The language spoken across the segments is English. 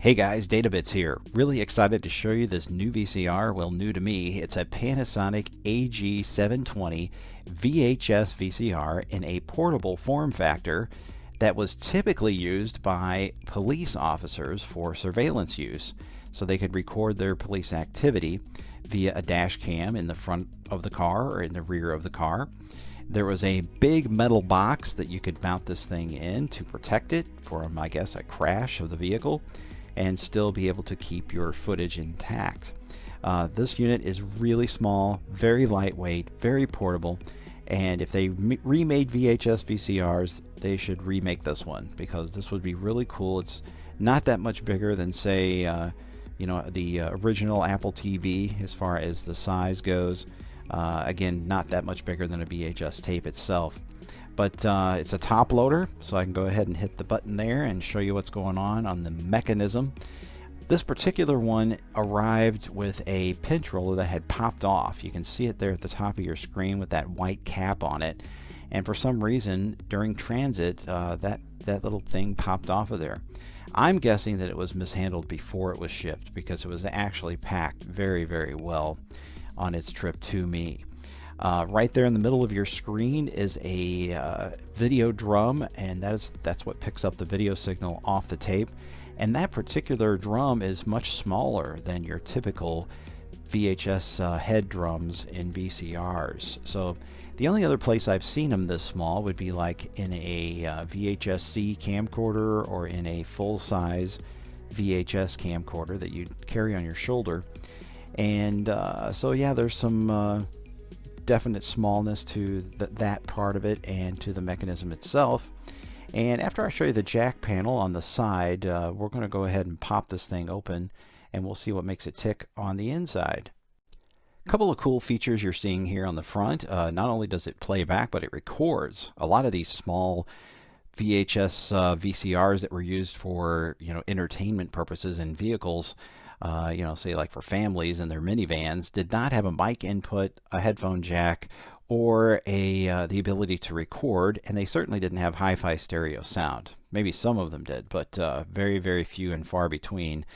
Hey guys, databits here. Really excited to show you this new VCR. Well, new to me. It's a Panasonic AG720 VHS VCR in a portable form factor that was typically used by police officers for surveillance use, so they could record their police activity via a dash cam in the front of the car or in the rear of the car. There was a big metal box that you could mount this thing in to protect it from, I guess, a crash of the vehicle, and still be able to keep your footage intact. This unit is really small, very lightweight, very portable, and if they remade VHS VCRs, they should remake this one, because this would be really cool. It's not that much bigger than, say, the original Apple TV as far as the size goes. Again, not that much bigger than a VHS tape itself. But it's a top loader, so I can go ahead and hit the button there and show you what's going on the mechanism. This particular one arrived with a pinch roller that had popped off. You can see it there at the top of your screen with that white cap on it. And for some reason, during transit, that little thing popped off of there. I'm guessing that it was mishandled before it was shipped, because it was actually packed very, very well on its trip to me. Right there in the middle of your screen is a video drum, and that's what picks up the video signal off the tape. And that particular drum is much smaller than your typical VHS head drums in VCRs. So the only other place I've seen them this small would be like in a VHS-C camcorder, or in a full-size VHS camcorder that you'd carry on your shoulder. And so yeah, there's some definite smallness to that part of it and to the mechanism itself. And after I show you the jack panel on the side, we're going to go ahead and pop this thing open, and we'll see what makes it tick on the inside. A couple of cool features you're seeing here on the front. Not only does it play back, but it records. A lot of these small VHS VCRs that were used for entertainment purposes in vehicles, say like for families and their minivans, did not have a mic input, a headphone jack, or the ability to record, and they certainly didn't have hi-fi stereo sound. Maybe some of them did, but very, very few and far between.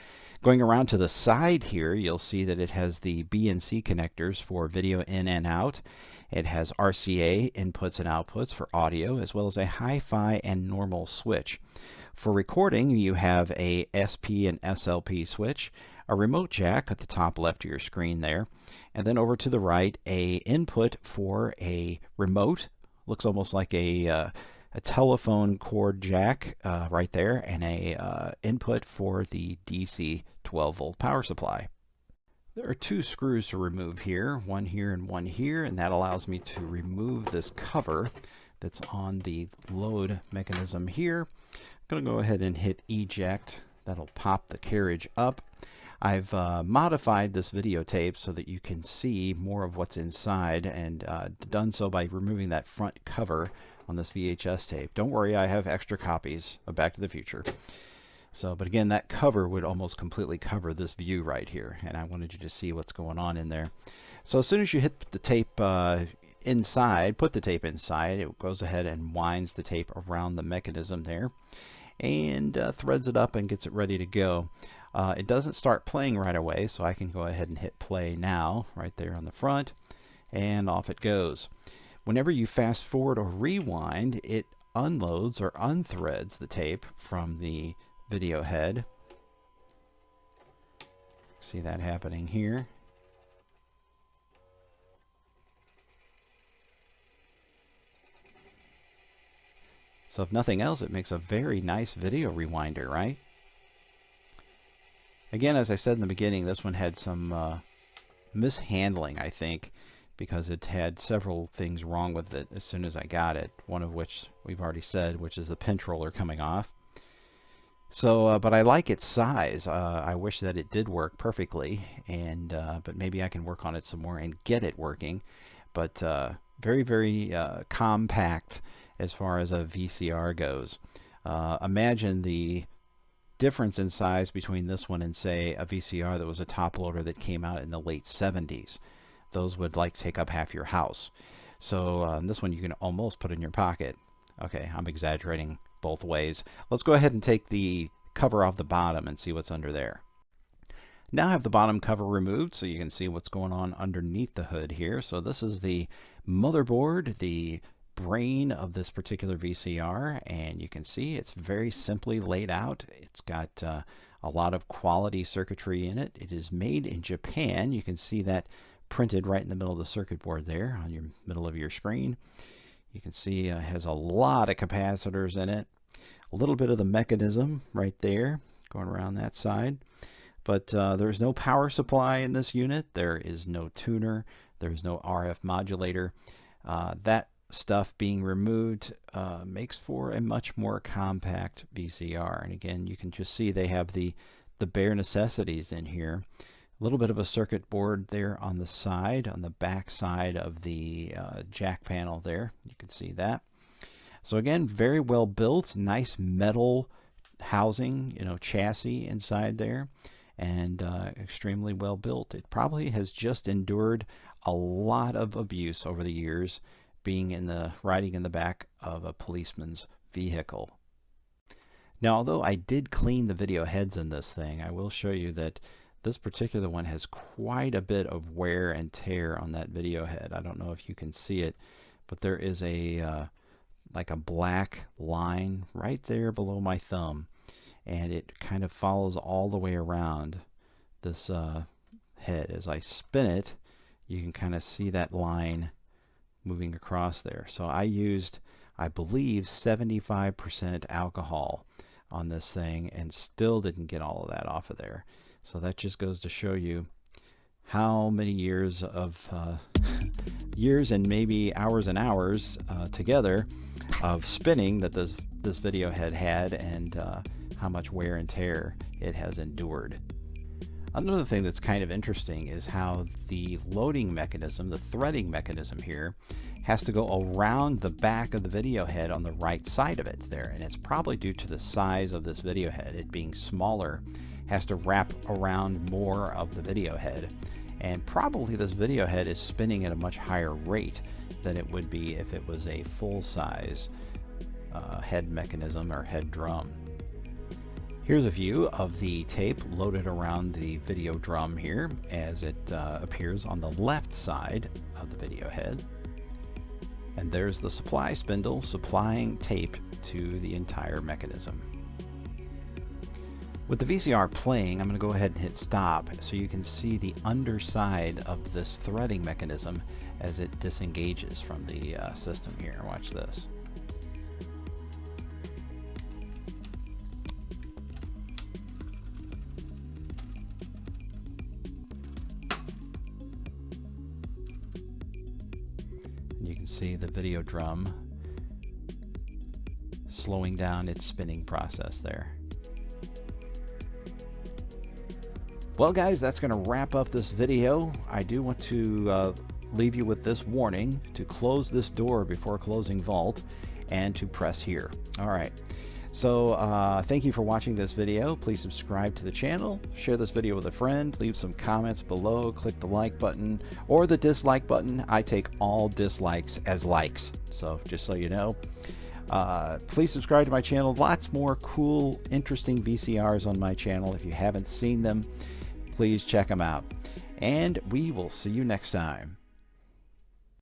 Going around to the side here, you'll see that it has the B and C connectors for video in and out. It has RCA inputs and outputs for audio, as well as a hi-fi and normal switch. For recording, you have a SP and SLP switch, a remote jack at the top left of your screen there, and then over to the right, a input for a remote. Looks almost like a telephone cord jack right there, and a input for the DC 12-volt power supply. There are two screws to remove here, one here and one here, and that allows me to remove this cover that's on the load mechanism here. I'm going to go ahead and hit eject. That'll pop the carriage up. I've modified this videotape so that you can see more of what's inside, and done so by removing that front cover on this VHS tape. Don't worry, I have extra copies of Back to the Future. But again, that cover would almost completely cover this view right here, and I wanted you to see what's going on in there. So as soon as you hit the tape inside, put the tape inside, it goes ahead and winds the tape around the mechanism there, and threads it up and gets it ready to go. It doesn't start playing right away, so I can go ahead and hit play now, right there on the front, and off it goes. Whenever you fast forward or rewind, it unloads or unthreads the tape from the video head. See that happening here. So if nothing else, it makes a very nice video rewinder, right? Again, as I said in the beginning, this one had some mishandling, I think, because it had several things wrong with it as soon as I got it. One of which we've already said, which is the pinch roller coming off. So, but I like its size. I wish that it did work perfectly, and but maybe I can work on it some more and get it working. But very, very compact as far as a VCR goes. Imagine the difference in size between this one and, say, a VCR that was a top loader that came out in the late 70s. Those would like take up half your house. So this one you can almost put in your pocket. Okay, I'm exaggerating both ways. Let's go ahead and take the cover off the bottom and see what's under there. Now I have the bottom cover removed so you can see what's going on underneath the hood here. So this is the motherboard, the brain of this particular VCR, and you can see it's very simply laid out. It's got a lot of quality circuitry in it. It is made in Japan. You can see that printed right in the middle of the circuit board there on your middle of your screen. You can see it has a lot of capacitors in it. A little bit of the mechanism right there going around that side. But there's no power supply in this unit. There is no tuner. There's no RF modulator. That stuff being removed makes for a much more compact VCR. And again, you can just see they have the bare necessities in here. A little bit of a circuit board there on the side, on the back side of the jack panel there. You can see that. So again, very well built, nice metal housing, chassis inside there. And extremely well built. It probably has just endured a lot of abuse over the years, being riding in the back of a policeman's vehicle. Now, although I did clean the video heads in this thing, I will show you that this particular one has quite a bit of wear and tear on that video head. I don't know if you can see it, but there is like a black line right there below my thumb. And it kind of follows all the way around this head. As I spin it, you can kind of see that line moving across there. So I used, I believe, 75% alcohol on this thing and still didn't get all of that off of there. So that just goes to show you how many years of years and maybe hours and hours together of spinning that this video head had, and how much wear and tear it has endured. Another thing that's kind of interesting is how the loading mechanism, the threading mechanism here, has to go around the back of the video head on the right side of it there. And it's probably due to the size of this video head. It being smaller, has to wrap around more of the video head. And probably this video head is spinning at a much higher rate than it would be if it was a full-size head mechanism or head drum. Here's a view of the tape loaded around the video drum here as it appears on the left side of the video head. And there's the supply spindle supplying tape to the entire mechanism. With the VCR playing, I'm going to go ahead and hit stop so you can see the underside of this threading mechanism as it disengages from the system here. Watch this. You can see the video drum slowing down its spinning process there. Well guys, that's going to wrap up this video. I do want to leave you with this warning to close this door before closing Vault and to press here. Alright, so thank you for watching this video. Please subscribe to the channel, share this video with a friend, leave some comments below, click the like button or the dislike button. I take all dislikes as likes, so just so you know. Please subscribe to my channel. Lots more cool, interesting VCRs on my channel. If you haven't seen them, please check them out. And we will see you next time.